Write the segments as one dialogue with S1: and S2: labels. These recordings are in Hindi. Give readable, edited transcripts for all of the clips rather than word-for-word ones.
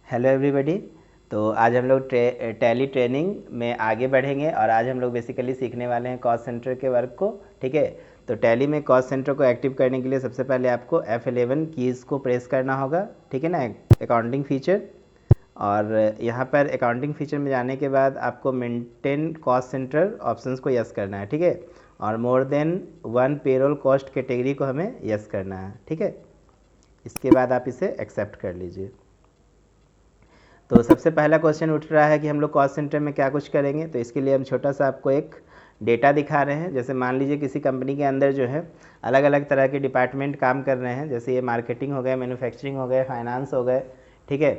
S1: Hello everybody. तो आज हम लोग टैली ट्रेनिंग में आगे बढ़ेंगे और आज हम लोग बेसिकली सीखने वाले हैं कॉस्ट सेंटर के वर्क को। ठीक है, तो टैली में कॉस्ट सेंटर को एक्टिव करने के लिए सबसे पहले आपको F11 कीज़ को प्रेस करना होगा। ठीक है ना, अकाउंटिंग फीचर। और यहाँ पर अकाउंटिंग फीचर में जाने के बाद आपको मेंटेन कॉस्ट सेंटर ऑप्शंस को यस करना है। ठीक है, और more than 1 payroll cost category को हमें यस करना है। ठीक है, इसके बाद आप इसे एक्सेप्ट कर लीजिए। तो सबसे पहला क्वेश्चन उठ रहा है कि हम लोग कॉस्ट सेंटर में क्या कुछ करेंगे। तो इसके लिए हम छोटा सा आपको एक डेटा दिखा रहे हैं। जैसे मान लीजिए किसी कंपनी के अंदर जो है अलग अलग तरह के डिपार्टमेंट काम कर रहे हैं। जैसे ये मार्केटिंग हो गए, मैन्युफैक्चरिंग हो गए, फाइनेंस हो गए। ठीक है,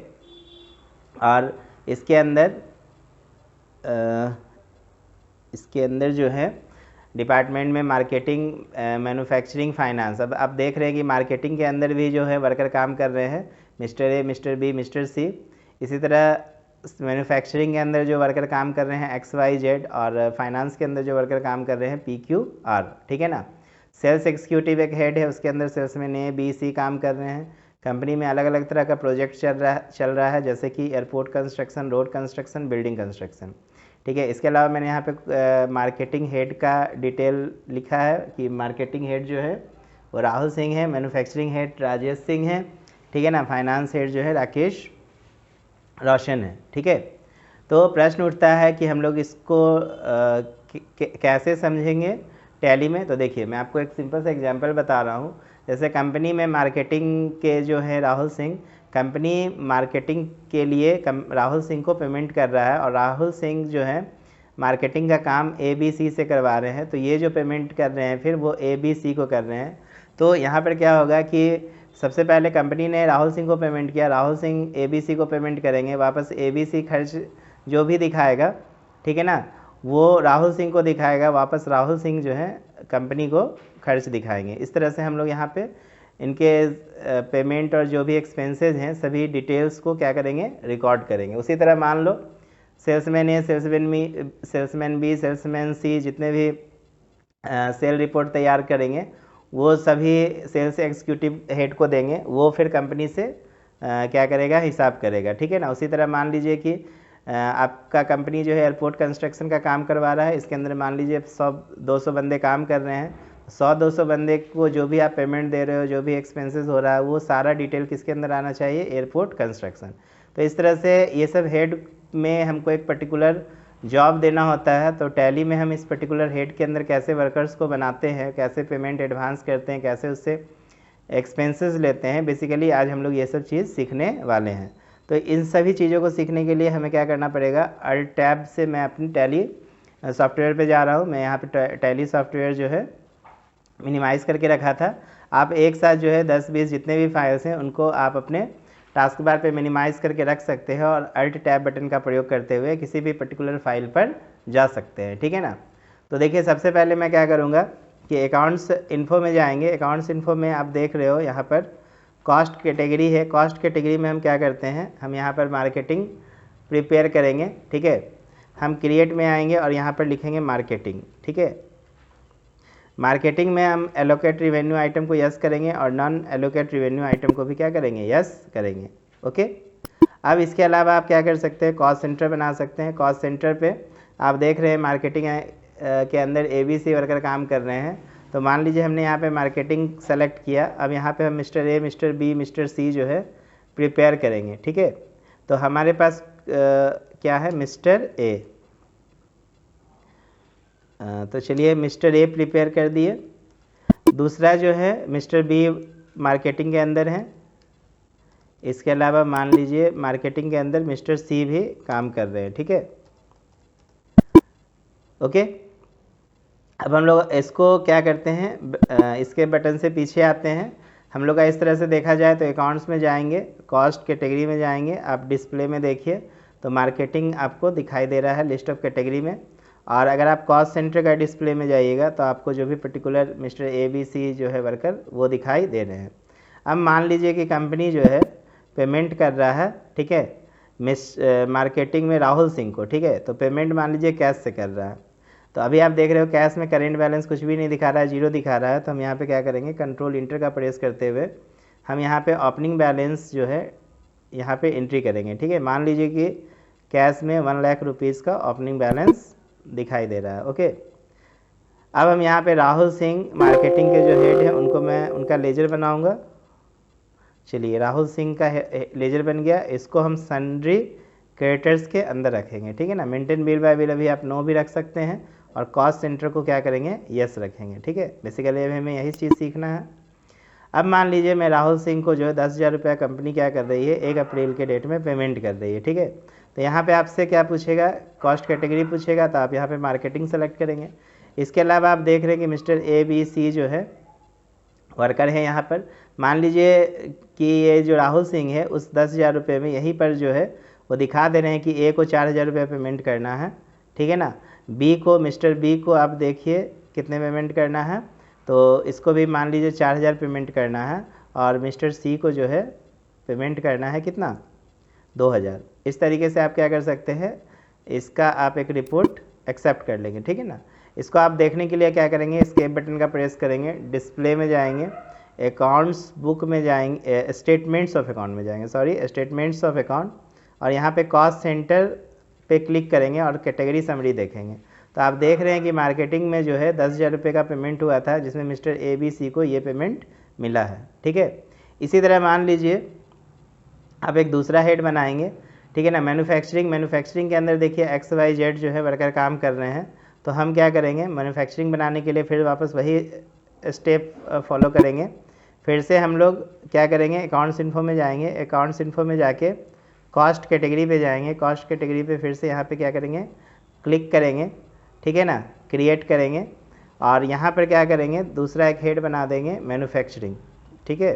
S1: और इसके अंदर जो है डिपार्टमेंट में मार्केटिंग, मैन्युफैक्चरिंग, फाइनेंस। अब आप देख रहे हैं कि मार्केटिंग के अंदर भी जो है वर्कर काम कर रहे हैं, mister A, mister B, mister C. इसी तरह मैन्युफैक्चरिंग के अंदर जो वर्कर काम कर रहे हैं XYZ, और फाइनेंस के अंदर जो वर्कर काम कर रहे हैं PQR। ठीक है ना। सेल्स एग्जीक्यूटिव एक हेड है, उसके अंदर सेल्समैन A, B, C काम कर रहे हैं। कंपनी में अलग अलग तरह का प्रोजेक्ट चल रहा है, जैसे कि airport construction, road construction, building construction. ठीक है, इसके अलावा मैंने यहाँ पे मार्केटिंग हेड का डिटेल लिखा है कि मार्केटिंग हेड जो है वो राहुल सिंह है, मैन्युफैक्चरिंग हेड राजेश सिंह है। ठीक है ना, फाइनेंस हेड जो है राकेश रोशन है। ठीक है, तो प्रश्न उठता है कि हम लोग इसको कैसे समझेंगे टैली में। तो देखिए, मैं आपको एक सिंपल सा एग्जांपल बता रहा हूँ। जैसे कंपनी में मार्केटिंग के जो है राहुल सिंह, कंपनी मार्केटिंग के लिए राहुल सिंह को पेमेंट कर रहा है, और राहुल सिंह जो है मार्केटिंग का काम ABC से करवा रहे हैं। तो ये जो पेमेंट कर रहे हैं फिर वो ABC को कर रहे हैं। तो यहाँ पर क्या होगा कि सबसे पहले कंपनी ने राहुल सिंह को पेमेंट किया, राहुल सिंह ABC को पेमेंट करेंगे, वापस ABC खर्च जो भी दिखाएगा, ठीक है ना, वो राहुल सिंह को दिखाएगा, वापस राहुल सिंह जो है कंपनी को खर्च दिखाएंगे। इस तरह से हम लोग यहाँ पे इनके पेमेंट और जो भी एक्सपेंसेस हैं सभी डिटेल्स को क्या करेंगे, रिकॉर्ड करेंगे। उसी तरह मान लो salesman A, salesman B, salesman C जितने भी सेल रिपोर्ट तैयार करेंगे वो सभी सेल्स एग्जीक्यूटिव हेड को देंगे, वो फिर कंपनी से क्या करेगा, हिसाब करेगा। ठीक है ना। उसी तरह मान लीजिए कि आपका कंपनी जो है एयरपोर्ट कंस्ट्रक्शन का काम करवा रहा है, इसके अंदर मान लीजिए 100-200 बंदे काम कर रहे हैं। 100-200 बंदे को जो भी आप पेमेंट दे रहे हो, जो भी एक्सपेंसेस हो रहा है, वो सारा डिटेल किसके अंदर आना चाहिए, एयरपोर्ट कंस्ट्रक्शन। तो इस तरह से ये सब हेड में हमको एक पर्टिकुलर जॉब देना होता है। तो टैली में हम इस पर्टिकुलर हेड के अंदर कैसे वर्कर्स को बनाते हैं, कैसे पेमेंट एडवांस करते हैं, कैसे उससे एक्सपेंसेस लेते हैं, बेसिकली आज हम लोग ये सब चीज़ सीखने वाले हैं। तो इन सभी चीज़ों को सीखने के लिए हमें क्या करना पड़ेगा, अल्ट टैब से मैं अपनी टैली सॉफ्टवेयर पे जा रहा हूँ। मैं यहाँ पे टैली सॉफ्टवेयर जो है मिनिमाइज़ करके रखा था। आप एक साथ जो है 10-20 जितने भी फाइल्स हैं उनको आप अपने टास्क बार पे मिनिमाइज़ करके रख सकते हैं, और अल्ट टैब बटन का प्रयोग करते हुए किसी भी पर्टिकुलर फाइल पर जा सकते हैं। ठीक है ना। तो देखिए, सबसे पहले मैं क्या करूँगा कि अकाउंट्स इन्फो में जाएंगे। अकाउंट्स इन्फो में आप देख रहे हो यहाँ पर कॉस्ट कैटेगरी है। कॉस्ट कैटेगरी में हम क्या करते हैं, हम यहाँ पर मार्केटिंग प्रिपेयर करेंगे। ठीक है, हम क्रिएट में आएंगे और यहाँ पर लिखेंगे मार्केटिंग। ठीक है, मार्केटिंग में हम एलोकेट रिवेन्यू आइटम को यस करेंगे और नॉन एलोकेट रिवेन्यू आइटम को भी क्या करेंगे, यस करेंगे। ओके, अब इसके अलावा आप क्या कर सकते हैं, कॉस्ट सेंटर बना सकते हैं। कॉस्ट सेंटर पे आप देख रहे हैं मार्केटिंग के अंदर ABC वर्कर काम कर रहे हैं। तो मान लीजिए हमने यहाँ पे मार्केटिंग सेलेक्ट किया। अब यहाँ पे हम mister A, mister B, mister C जो है प्रिपेयर करेंगे। ठीक है, तो हमारे पास क्या है, मिस्टर A। तो चलिए मिस्टर A प्रिपेयर कर दिए। दूसरा जो है मिस्टर B मार्केटिंग के अंदर है। इसके अलावा मान लीजिए मार्केटिंग के अंदर मिस्टर C भी काम कर रहे हैं। ठीक है, ओके। अब हम लोग इसको क्या करते हैं, इसके बटन से पीछे आते हैं। हम लोग का इस तरह से देखा जाए तो अकाउंट्स में जाएंगे, कॉस्ट कैटेगरी में जाएंगे। आप डिस्प्ले में देखिए तो मार्केटिंग आपको दिखाई दे रहा है लिस्ट ऑफ कैटेगरी में। और अगर आप कॉस्ट सेंटर का डिस्प्ले में जाइएगा तो आपको जो भी पर्टिकुलर मिस्टर ABC जो है वर्कर वो दिखाई दे रहे हैं। अब मान लीजिए कि कंपनी जो है पेमेंट कर रहा है, ठीक है, मार्केटिंग में राहुल सिंह को। ठीक है, तो पेमेंट मान लीजिए कैश से कर रहा है। तो अभी आप देख रहे हो कैश में करेंट बैलेंस कुछ भी नहीं दिखा रहा है, जीरो दिखा रहा है। तो हम यहाँ पे क्या करेंगे, कंट्रोल इंटर का प्रेस करते हुए हम यहाँ पे ओपनिंग बैलेंस जो है यहाँ पे एंट्री करेंगे। ठीक है, मान लीजिए कि कैश में 1 लाख रुपीज़ का ओपनिंग बैलेंस दिखाई दे रहा है। ओके, अब हम यहाँ पे राहुल सिंह मार्केटिंग के जो हेड हैं उनको मैं उनका लेजर बनाऊंगा। चलिए, राहुल सिंह का लेजर बन गया। इसको हम सन्ड्री क्रेडिटर्स के अंदर रखेंगे। ठीक है ना, मेंटेन बिल बाय बिल अभी आप नो भी रख सकते हैं, और कॉस्ट सेंटर को क्या करेंगे, यस रखेंगे। ठीक है, बेसिकली अभी हमें यही चीज़ सीखना है। अब मान लीजिए मैं राहुल सिंह को जो है 10,000 रुपया कंपनी क्या कर रही है, 1 अप्रैल के डेट में पेमेंट कर रही है। ठीक है, तो यहाँ पे आपसे क्या पूछेगा, कॉस्ट कैटेगरी पूछेगा, तो आप यहाँ पे मार्केटिंग सेलेक्ट करेंगे। इसके अलावा आप देख रहे हैं कि मिस्टर ABC जो है वर्कर है यहाँ पर। मान लीजिए कि ये जो राहुल सिंह है उस 10,000 रुपये में यहीं पर जो है वो दिखा दे रहे हैं कि A को 4,000 रुपये पेमेंट करना है। ठीक है ना, मिस्टर B को आप देखिए कितने पेमेंट करना है, तो इसको भी मान लीजिए 4,000 पेमेंट करना है, और मिस्टर C को जो है पेमेंट करना है कितना, 2,000। इस तरीके से आप क्या कर सकते हैं, इसका आप एक रिपोर्ट एक्सेप्ट कर लेंगे। ठीक है ना, इसको आप देखने के लिए क्या करेंगे, एस्केप बटन का प्रेस करेंगे, डिस्प्ले में जाएंगे, अकाउंट्स बुक में जाएंगे, स्टेटमेंट्स ऑफ अकाउंट में जाएंगे, स्टेटमेंट्स ऑफ अकाउंट, और यहाँ पे कॉस्ट सेंटर पे क्लिक करेंगे और कैटेगरी समरी देखेंगे। तो आप देख रहे हैं कि मार्केटिंग में जो है 10,000 रुपये का पेमेंट हुआ था, जिसमें मिस्टर ABC को ये पेमेंट मिला है। ठीक है, इसी तरह मान लीजिए आप एक दूसरा हेड बनाएंगे। ठीक है ना, मैन्युफैक्चरिंग के अंदर देखिए XYZ जो है वर्कर काम कर रहे हैं, तो हम क्या करेंगे, मैन्युफैक्चरिंग बनाने के लिए फिर वापस वही स्टेप फॉलो करेंगे। फिर से हम लोग क्या करेंगे, अकाउंट्स इन्फो में जाएंगे, अकाउंट्स इन्फो में जाके कॉस्ट कैटेगरी पे जाएंगे, कॉस्ट कैटेगरी पे फिर से यहाँ पे क्या करेंगे, क्लिक करेंगे। ठीक है ना, क्रिएट करेंगे, और यहाँ पर क्या करेंगे, दूसरा एक हेड बना देंगे मैन्युफैक्चरिंग। ठीक है,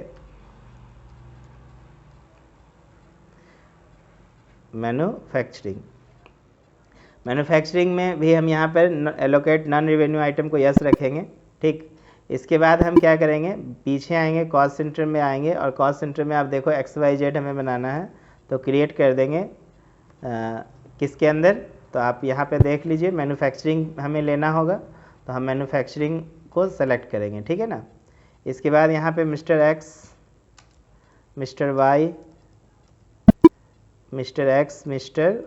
S1: मैन्युफैक्चरिंग में भी हम यहाँ पर एलोकेट नॉन रेवेन्यू आइटम को यस रखेंगे। ठीक, इसके बाद हम क्या करेंगे, पीछे आएंगे, कॉस्ट सेंटर में आएंगे, और कॉस्ट सेंटर में आप देखो XYZ हमें बनाना है, तो क्रिएट कर देंगे किसके अंदर, तो आप यहाँ पे देख लीजिए मैन्युफैक्चरिंग हमें लेना होगा, तो हम मैन्युफैक्चरिंग को सेलेक्ट करेंगे। ठीक है ना, इसके बाद यहाँ पे mister X, mister Y, mister X, mister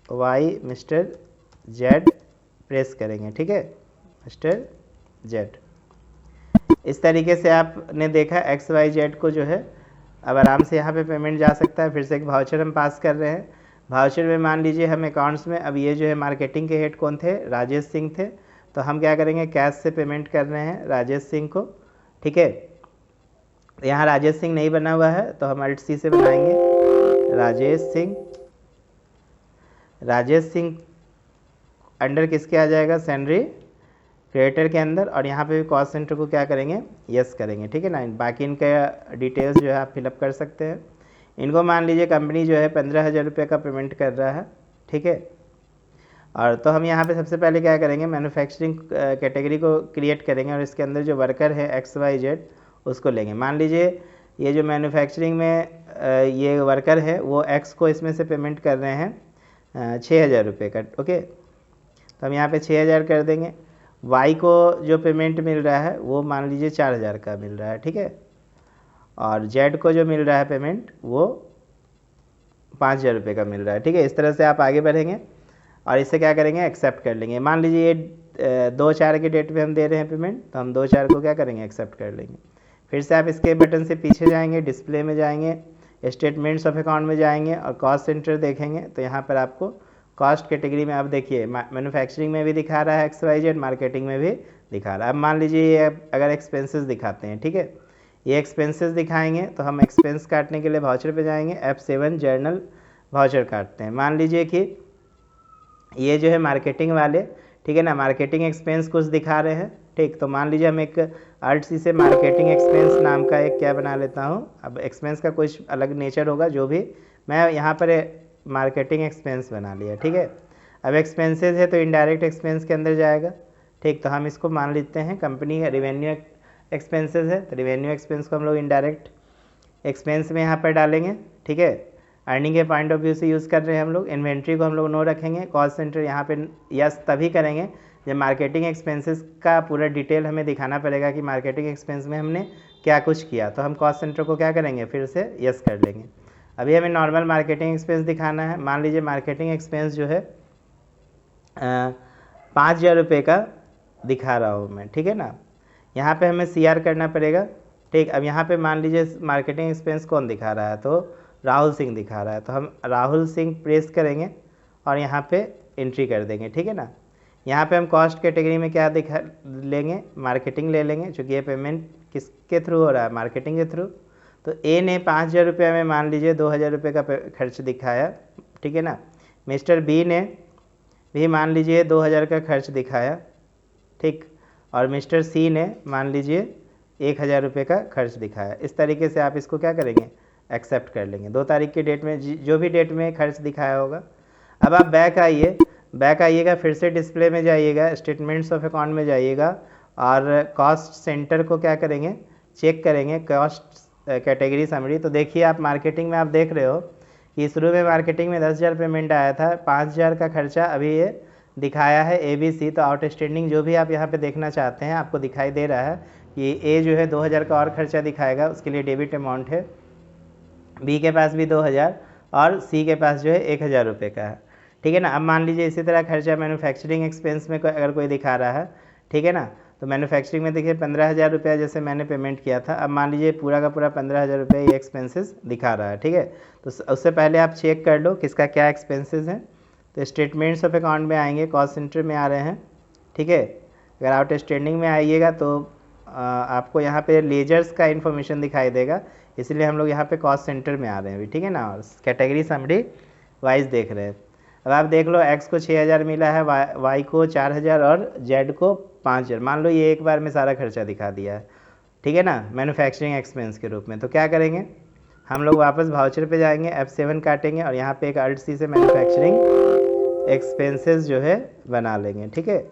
S1: Y, mister Z press करेंगे। ठीक है, मिस्टर Z। इस तरीके से आपने देखा XYZ को जो है अब आराम से यहाँ पे पेमेंट जा सकता है। फिर से एक वाउचर हम पास कर रहे हैं, वाउचर में मान लीजिए हम अकाउंट्स में, अब ये जो है मार्केटिंग के हेड कौन थे, राजेश सिंह थे, तो हम क्या करेंगे, कैश से पेमेंट कर रहे हैं राजेश सिंह को। ठीक है, यहाँ राजेश सिंह नहीं बना हुआ है, तो हम Alt+C से बनाएंगे राजेश सिंह अंडर किसके आ जाएगा, सैलरी क्रिएटर के अंदर, और यहाँ पे भी कॉस्ट सेंटर को क्या करेंगे, यस करेंगे। ठीक है ना, बाकी इनका डिटेल्स जो है आप फिलअप कर सकते हैं। इनको मान लीजिए कंपनी जो है 15,000 रुपये का पेमेंट कर रहा है। ठीक है, और तो हम यहाँ पे सबसे पहले क्या करेंगे, मैन्युफैक्चरिंग कैटेगरी को क्रिएट करेंगे, और इसके अंदर जो वर्कर है XYZ उसको लेंगे। मान लीजिए ये जो मैन्युफैक्चरिंग में ये वर्कर है वो X को इसमें से पेमेंट कर रहे हैं 6,000 रुपये का। ओके, तो हम यहाँ पे 6,000 कर देंगे। Y को जो पेमेंट मिल रहा है वो मान लीजिए 4,000 का मिल रहा है। ठीक है, और Z को जो मिल रहा है पेमेंट वो 5,000 रुपये का मिल रहा है। ठीक है, इस तरह से आप आगे बढ़ेंगे और इसे क्या करेंगे, एक्सेप्ट कर लेंगे। मान लीजिए ये 2/4 के डेट पे हम दे रहे हैं पेमेंट, तो हम 2/4 को क्या करेंगे, एक्सेप्ट कर लेंगे। फिर से आप इसके बटन से पीछे जाएंगे, डिस्प्ले में जाएंगे, स्टेटमेंट्स ऑफ अकाउंट में जाएंगे और कॉस्ट सेंटर देखेंगे, तो यहाँ पर आपको कॉस्ट कैटेगरी में आप देखिए मैन्युफैक्चरिंग में भी दिखा रहा है XYZ, मार्केटिंग में भी दिखा रहा है। अब मान लीजिए ये अगर एक्सपेंसेस दिखाते हैं, ठीक है, ये एक्सपेंसेस दिखाएंगे तो हम एक्सपेंस काटने के लिए वाउचर पे जाएंगे, F7 जर्नल वाउचर काटते हैं। मान लीजिए कि ये जो है मार्केटिंग वाले, ठीक है ना, मार्केटिंग एक्सपेंस कुछ दिखा रहे हैं। ठीक, तो मान लीजिए हम एक Alt+C से मार्केटिंग एक्सपेंस नाम का एक क्या बना लेता हूँ। अब एक्सपेंस का कुछ अलग नेचर होगा, जो भी मैं यहाँ पर मार्केटिंग एक्सपेंस बना लिया। ठीक है, अब एक्सपेंसेस है तो इनडायरेक्ट एक्सपेंस के अंदर जाएगा। ठीक, तो हम इसको मान लेते हैं कंपनी का रिवेन्यू एक्सपेंसेस है, तो रिवेन्यू एक्सपेंस को हम लोग इनडायरेक्ट एक्सपेंस में यहाँ पर डालेंगे। ठीक है, अर्निंग के पॉइंट ऑफ व्यू से यूज़ कर रहे हैं हम लोग। इन्वेंट्री को हम लोग नो रखेंगे, कॉस्ट सेंटर यहाँ पे यस तभी करेंगे जब मार्केटिंग एक्सपेंसेस का पूरा डिटेल हमें दिखाना पड़ेगा कि मार्केटिंग एक्सपेंस में हमने क्या कुछ किया, तो हम कॉस्ट सेंटर को क्या करेंगे, फिर से यस कर लेंगे। अभी हमें नॉर्मल मार्केटिंग एक्सपेंस दिखाना है। मान लीजिए मार्केटिंग एक्सपेंस जो है 5,000 रुपये का दिखा रहा हूँ मैं, ठीक है ना। यहाँ पे हमें CR करना पड़ेगा, ठीक। अब यहाँ पे मान लीजिए मार्केटिंग एक्सपेंस कौन दिखा रहा है, तो राहुल सिंह दिखा रहा है, तो हम राहुल सिंह प्रेस करेंगे और यहाँ पे एंट्री कर देंगे, ठीक है ना। यहाँ पे हम कॉस्ट कैटेगरी में क्या दिखा लेंगे, मार्केटिंग ले लेंगे, चूँकि ये पेमेंट किसके थ्रू हो रहा है, मार्केटिंग के थ्रू। तो ए ने 5,000 रुपये में मान लीजिए 2,000 रुपये का खर्च दिखाया, ठीक है ना। मिस्टर बी ने भी मान लीजिए 2,000 का खर्च दिखाया, ठीक। और मिस्टर सी ने मान लीजिए 1,000 रुपये का खर्च दिखाया। इस तरीके से आप इसको क्या करेंगे, एक्सेप्ट कर लेंगे। 2 तारीख के डेट में जो भी डेट में खर्च दिखाया होगा। अब आप बैक आइएगा, फिर से डिस्प्ले में जाइएगा, स्टेटमेंट्स ऑफ अकाउंट में जाइएगा और कॉस्ट सेंटर को क्या करेंगे, चेक करेंगे, कॉस्ट कैटेगरी समरी। तो देखिए आप मार्केटिंग में आप देख रहे हो कि शुरू में मार्केटिंग में 10,000 पेमेंट आया था, 5,000 का खर्चा अभी ये दिखाया है ABC। तो आउटस्टैंडिंग जो भी आप यहाँ पे देखना चाहते हैं आपको दिखाई दे रहा है कि A जो है 2,000 का और खर्चा दिखाएगा, उसके लिए डेबिट अमाउंट है। B के पास भी 2,000 और C के पास जो है 1,000 रुपये का है, ठीक है ना। अब मान लीजिए इसी तरह खर्चा मैन्युफैक्चरिंग एक्सपेंस में अगर कोई दिखा रहा है, ठीक है ना। तो मैन्युफैक्चरिंग में देखिए 15,000 रुपया जैसे मैंने पेमेंट किया था। अब मान लीजिए पूरा का पूरा 15,000 रुपये ये एक्सपेंसेस दिखा रहा है, ठीक है। तो उससे पहले आप चेक कर लो किसका क्या एक्सपेंसेस हैं। तो स्टेटमेंट्स ऑफ अकाउंट में आएंगे, कॉस्ट सेंटर में आ रहे हैं, ठीक है। अगर आउटस्टैंडिंग में आइएगा तो आपको यहाँ पे लेजर्स का इन्फॉर्मेशन दिखाई देगा, इसलिए हम लोग यहाँ पे कॉस्ट सेंटर में आ रहे हैं अभी, ठीक है ना। और कैटेगरी समरी वाइज देख रहे हैं। अब आप देख लो X को 6,000 मिला है, Y को 4,000 और Z को 5,000। मान लो ये एक बार में सारा खर्चा दिखा दिया है, ठीक है ना, मैन्युफैक्चरिंग एक्सपेंस के रूप में। तो क्या करेंगे, हम लोग वापस वाउचर पे जाएंगे, F7 काटेंगे और यहाँ पे एक Alt C से मैन्युफैक्चरिंग एक्सपेंसेस जो है बना लेंगे, ठीक है।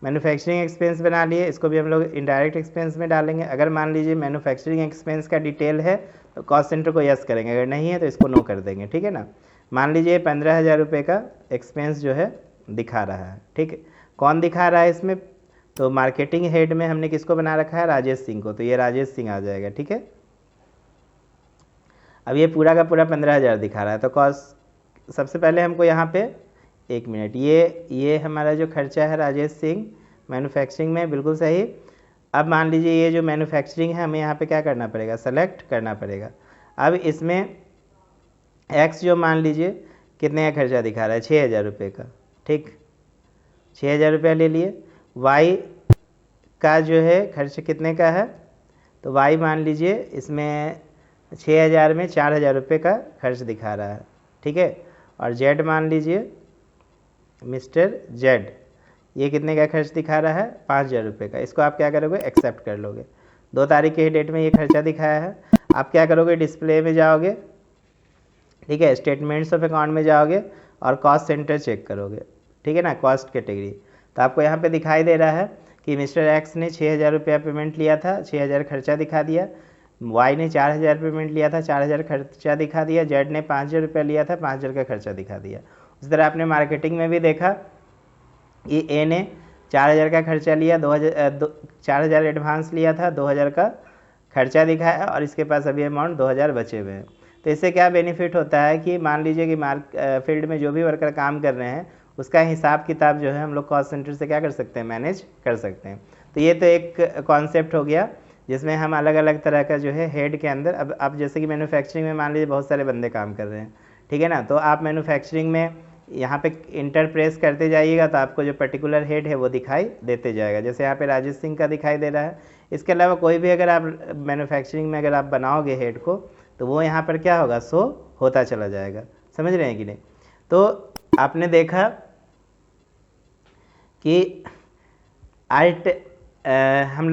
S1: मैन्युफैक्चरिंग एक्सपेंस बना लिए, इसको भी हम लोग इनडायरेक्ट एक्सपेंस में डालेंगे। अगर मान लीजिए मैन्युफैक्चरिंग एक्सपेंस का डिटेल है तो कॉस्ट सेंटर को यस करेंगे, अगर नहीं है तो इसको नो कर देंगे, ठीक है ना। मान लीजिए 15,000 रुपये का एक्सपेंस जो है दिखा रहा है, ठीक है। कौन दिखा रहा है इसमें, तो मार्केटिंग हेड में हमने किसको बना रखा है, राजेश सिंह को, तो ये राजेश सिंह आ जाएगा, ठीक है। अब ये पूरा का पूरा 15,000 दिखा रहा है। तो कॉस्ट सबसे पहले हमको यहाँ पे 1 मिनट, ये हमारा जो खर्चा है राजेश सिंह मैन्युफैक्चरिंग में, बिल्कुल सही। अब मान लीजिए ये जो मैन्युफैक्चरिंग है हमें यहाँ पे क्या करना पड़ेगा, सेलेक्ट करना पड़ेगा। अब इसमें X जो मान लीजिए कितने का खर्चा दिखा रहा है, 6,000 रुपये का, ठीक, 6,000 रुपया ले लिए। Y का जो है खर्च कितने का है, तो Y मान लीजिए इसमें 6,000 में 4,000 रुपये का खर्च दिखा रहा है, ठीक है। और Z मान लीजिए मिस्टर Z, ये कितने का खर्च दिखा रहा है, 5,000 रुपये का। इसको आप क्या करोगे, एक्सेप्ट कर लोगे। 2 तारीख के डेट में ये खर्चा दिखाया है। आप क्या करोगे, डिस्प्ले में जाओगे, ठीक है, स्टेटमेंट्स ऑफ अकाउंट में जाओगे और कॉस्ट सेंटर चेक करोगे, ठीक है ना, कॉस्ट कैटेगरी। तो आपको यहाँ पे दिखाई दे रहा है कि मिस्टर X ने 6,000 रुपया पेमेंट लिया था, 6,000 खर्चा दिखा दिया। Y ने 4,000 पेमेंट लिया था, 4,000 खर्चा दिखा दिया। Z ने 5,000 रुपया लिया था, 5,000 का खर्चा दिखा दिया। उस तरह आपने मार्केटिंग में भी देखा कि A ने 4,000 का खर्चा लिया, 4,000 एडवांस लिया था, 2,000 का खर्चा दिखाया और इसके पास अभी अमाउंट 2,000 बचे हुए हैं। तो इससे क्या बेनिफिट होता है कि मान लीजिए कि फील्ड में जो भी वर्कर काम कर रहे हैं उसका हिसाब किताब जो है हम लोग कॉस्ट सेंटर से क्या कर सकते हैं, मैनेज कर सकते हैं। तो ये तो एक कॉन्सेप्ट हो गया जिसमें हम अलग अलग तरह का जो है हेड के अंदर, अब आप जैसे कि मैन्युफैक्चरिंग में मान लीजिए बहुत सारे बंदे काम कर रहे हैं, ठीक है ना। तो आप मैन्युफैक्चरिंग में यहाँ पे इंटर प्रेस करते जाइएगा तो आपको जो पर्टिकुलर हेड है वो दिखाई देते जाएगा। जैसे यहाँ पे राजेश सिंह का दिखाई दे रहा है। इसके अलावा कोई भी अगर आप मैन्युफैक्चरिंग में अगर आप बनाओगे हेड को तो वो यहाँ पर क्या होगा, शो होता चला जाएगा। समझ रहे हैं कि नहीं। तो आपने देखा कि आर्ट हम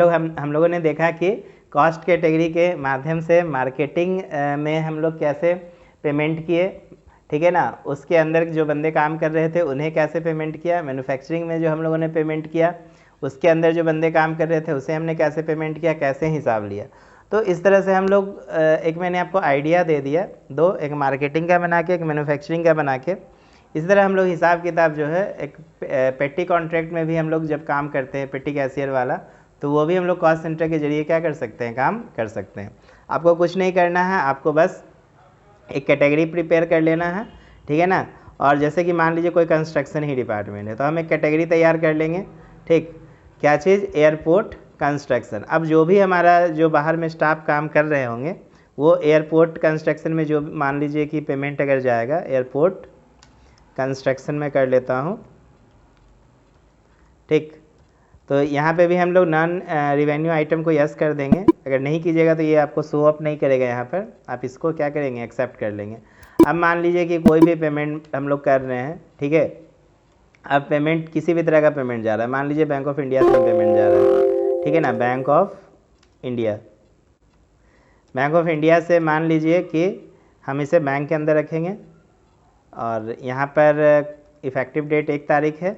S1: लोगों ने देखा कि कॉस्ट कैटेगरी के माध्यम से मार्केटिंग में हम लोग कैसे पेमेंट किए, ठीक है ना। उसके अंदर जो बंदे काम कर रहे थे उन्हें कैसे पेमेंट किया। मैन्युफैक्चरिंग में जो हम लोगों ने पेमेंट किया उसके अंदर जो बंदे काम कर रहे थे उसे हमने कैसे पेमेंट किया, कैसे हिसाब लिया। तो इस तरह से हम लोग एक मैंने आपको आइडिया दे दिया, दो, एक मार्केटिंग का बना के, एक मैन्युफैक्चरिंग का बना के। इस तरह हम लोग हिसाब किताब जो है एक पेटी कॉन्ट्रैक्ट में भी हम लोग जब काम करते हैं, पेटी कैशियर वाला, तो वो भी हम लोग कॉस्ट सेंटर के जरिए क्या कर सकते हैं, काम कर सकते हैं। आपको कुछ नहीं करना है, आपको बस एक कैटेगरी प्रिपेयर कर लेना है, ठीक है ना। और जैसे कि मान लीजिए कोई कंस्ट्रक्शन ही डिपार्टमेंट है तो हम एक कैटेगरी तैयार कर लेंगे, ठीक। क्या चीज़? Airport construction. अब जो भी हमारा जो बाहर में स्टाफ काम कर रहे होंगे वो एयरपोर्ट कंस्ट्रक्शन में जो मान लीजिए कि पेमेंट अगर जाएगा एयरपोर्ट कंस्ट्रक्शन में कर लेता हूँ, ठीक। तो यहाँ पे भी हम लोग नॉन रिवेन्यू आइटम को यस कर देंगे। अगर नहीं कीजिएगा तो ये आपको शो अप नहीं करेगा यहाँ पर, आप इसको क्या करेंगे? एक्सेप्ट कर लेंगे। अब मान लीजिए कि कोई भी पेमेंट हम लोग कर रहे हैं, ठीक है। अब पेमेंट किसी भी तरह का पेमेंट जा रहा है, मान लीजिए बैंक ऑफ इंडिया से पेमेंट जा रहा है, ठीक है ना। बैंक ऑफ इंडिया से मान लीजिए कि हम इसे बैंक के अंदर रखेंगे और यहाँ पर इफ़ेक्टिव डेट 1 तारीख है।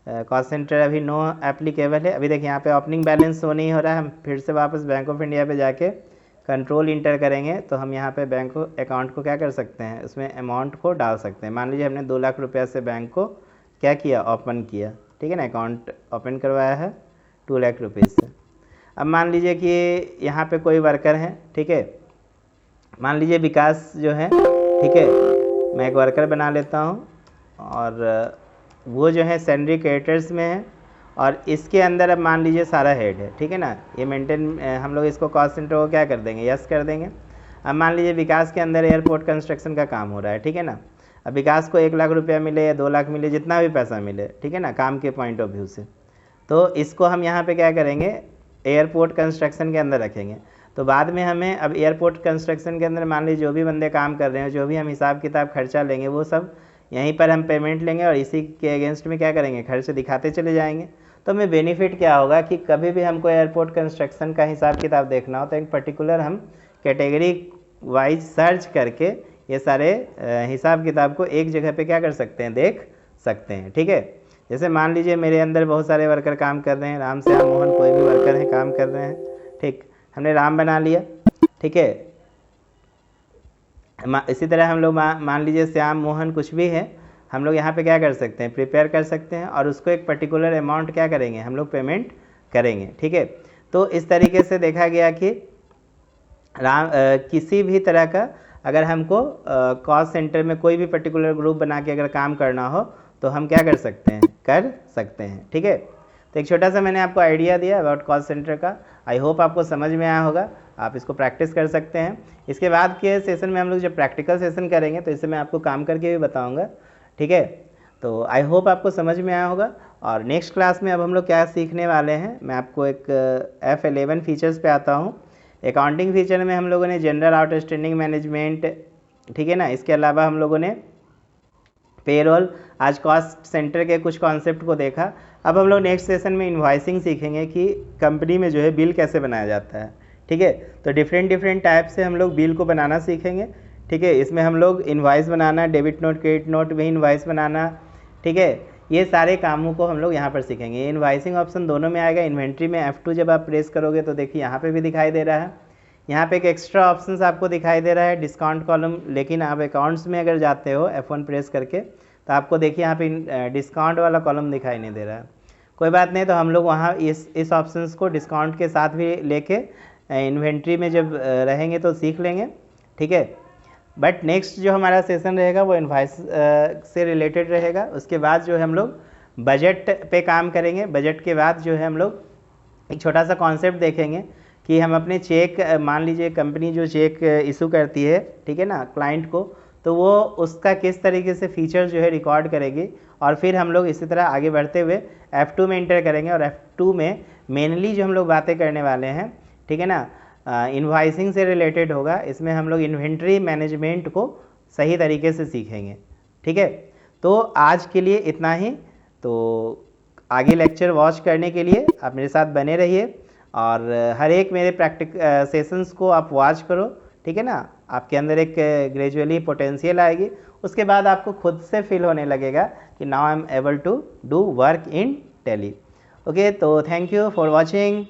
S1: कॉस्ट सेंटर अभी नो एप्लीकेबल है। अभी देखिए यहाँ पे ओपनिंग बैलेंस शो नहीं हो रहा है। हम फिर से वापस बैंक ऑफ इंडिया पे जाके कंट्रोल इंटर करेंगे तो हम यहाँ पे बैंक अकाउंट को क्या कर सकते हैं? उसमें अमाउंट को डाल सकते हैं। मान लीजिए हमने 2 लाख रुपया से बैंक को क्या किया? ओपन किया, ठीक है ना। अकाउंट ओपन करवाया है 2 लाख रुपये से। अब मान लीजिए कि यहाँ पे कोई वर्कर है, ठीक है। मान लीजिए विकास जो है, ठीक है। मैं एक वर्कर बना लेता हूँ और वो जो है सैलरी क्रेडिटर्स में है और इसके अंदर अब मान लीजिए सारा हेड है, ठीक है ना। ये मेंटेन हम लोग इसको कॉस्ट सेंटर को क्या कर देंगे? यस कर देंगे। अब मान लीजिए विकास के अंदर एयरपोर्ट कंस्ट्रक्शन का काम हो रहा है, ठीक है ना। अब विकास को 1 लाख रुपया मिले या 2 लाख मिले, जितना भी पैसा मिले, ठीक है ना, काम के पॉइंट ऑफ व्यू से, तो इसको हम यहाँ पे क्या करेंगे? एयरपोर्ट कंस्ट्रक्शन के अंदर रखेंगे। तो बाद में हमें अब एयरपोर्ट कंस्ट्रक्शन के अंदर मान लीजिए जो भी बंदे काम कर रहे हैं, जो भी हम हिसाब किताब खर्चा लेंगे वो सब यहीं पर हम पेमेंट लेंगे और इसी के अगेंस्ट में क्या करेंगे? खर्च दिखाते चले जाएंगे। तो हमें बेनिफिट क्या होगा कि कभी भी हमको एयरपोर्ट कंस्ट्रक्शन का हिसाब किताब देखना हो तो एक पर्टिकुलर हम कैटेगरी वाइज सर्च करके ये सारे हिसाब किताब को एक जगह पे क्या कर सकते हैं? देख सकते हैं, ठीक है। जैसे मान लीजिए मेरे अंदर बहुत सारे वर्कर काम कर रहे हैं, राम श्याम मोहन कोई भी वर्कर है काम कर रहे हैं, ठीक। हमने राम बना लिया, ठीक है। इसी तरह हम लोग मान लीजिए श्याम मोहन कुछ भी है, हम लोग यहाँ पे क्या कर सकते हैं? प्रिपेयर कर सकते हैं और उसको एक पर्टिकुलर अमाउंट क्या करेंगे? हम लोग पेमेंट करेंगे, ठीक है। तो इस तरीके से देखा गया कि किसी भी तरह का अगर हमको कॉस्ट सेंटर में कोई भी पर्टिकुलर ग्रुप बना के अगर काम करना हो तो हम क्या कर सकते हैं? कर सकते हैं, ठीक है। तो एक छोटा सा मैंने आपको आइडिया दिया अबाउट कॉस्ट सेंटर का। आई होप आपको समझ में आया होगा, आप इसको प्रैक्टिस कर सकते हैं। इसके बाद के सेशन में हम लोग जब प्रैक्टिकल सेशन करेंगे तो इससे मैं आपको काम करके भी बताऊंगा, ठीक है। तो आई होप आपको समझ में आया होगा। और नेक्स्ट क्लास में अब हम लोग क्या सीखने वाले हैं, मैं आपको एक F11 फीचर्स पे आता हूँ। अकाउंटिंग फीचर में हम लोगों ने जनरल आउटस्टैंडिंग मैनेजमेंट, ठीक है ना। इसके अलावा हम लोगों ने पेरोल, आज कॉस्ट सेंटर के कुछ कॉन्सेप्ट को देखा। अब हम लोग नेक्स्ट सेशन में इन्वाइसिंग सीखेंगे कि कंपनी में जो है बिल कैसे बनाया जाता है, ठीक है। तो डिफरेंट टाइप से हम लोग बिल को बनाना सीखेंगे, ठीक है। इसमें हम लोग इन्वाइस बनाना, डेबिट नोट, क्रेडिट नोट में इन्वाइस बनाना, ठीक है। ये सारे कामों को हम लोग यहाँ पर सीखेंगे। ये इन्वाइसिंग ऑप्शन दोनों में आएगा। इन्वेंट्री में F2 जब आप प्रेस करोगे तो देखिए यहाँ पे भी दिखाई दे रहा है। यहाँ पे एक एक्स्ट्रा ऑप्शन आपको दिखाई दे रहा है डिस्काउंट कॉलम, लेकिन आप अकाउंट्स में अगर जाते हो F1 प्रेस करके तो आपको देखिए यहाँ पे डिस्काउंट वाला कॉलम दिखाई नहीं दे रहा है। कोई बात नहीं, तो हम लोग वहाँ इस ऑप्शंस को डिस्काउंट के साथ भी लेके इन्वेंट्री में जब रहेंगे तो सीख लेंगे, ठीक है। बट नेक्स्ट जो हमारा सेशन रहेगा वो इन्वाइस से रिलेटेड रहेगा। उसके बाद जो है हम लोग बजट पे काम करेंगे। बजट के बाद जो है हम लोग एक छोटा सा कॉन्सेप्ट देखेंगे कि हम अपने चेक, मान लीजिए कंपनी जो चेक इशू करती है, ठीक है ना, क्लाइंट को, तो वो उसका किस तरीके से फीचर जो है रिकॉर्ड करेगी। और फिर हम लोग इसी तरह आगे बढ़ते हुए F2 में इंटर करेंगे और F2 में मेनली जो हम लोग बातें करने वाले हैं, ठीक है ना, इन्वाइसिंग से रिलेटेड होगा। इसमें हम लोग इन्वेंट्री मैनेजमेंट को सही तरीके से सीखेंगे, ठीक है। तो आज के लिए इतना ही। तो आगे लेक्चर वॉच करने के लिए आप मेरे साथ बने रहिए और हर एक मेरे सेशंस को आप वॉच करो, ठीक है ना। आपके अंदर एक ग्रेजुअली पोटेंशियल आएगी। उसके बाद आपको खुद से फील होने लगेगा कि now I am able to do work in Tally. Okay, तो थैंक यू फॉर वॉचिंग।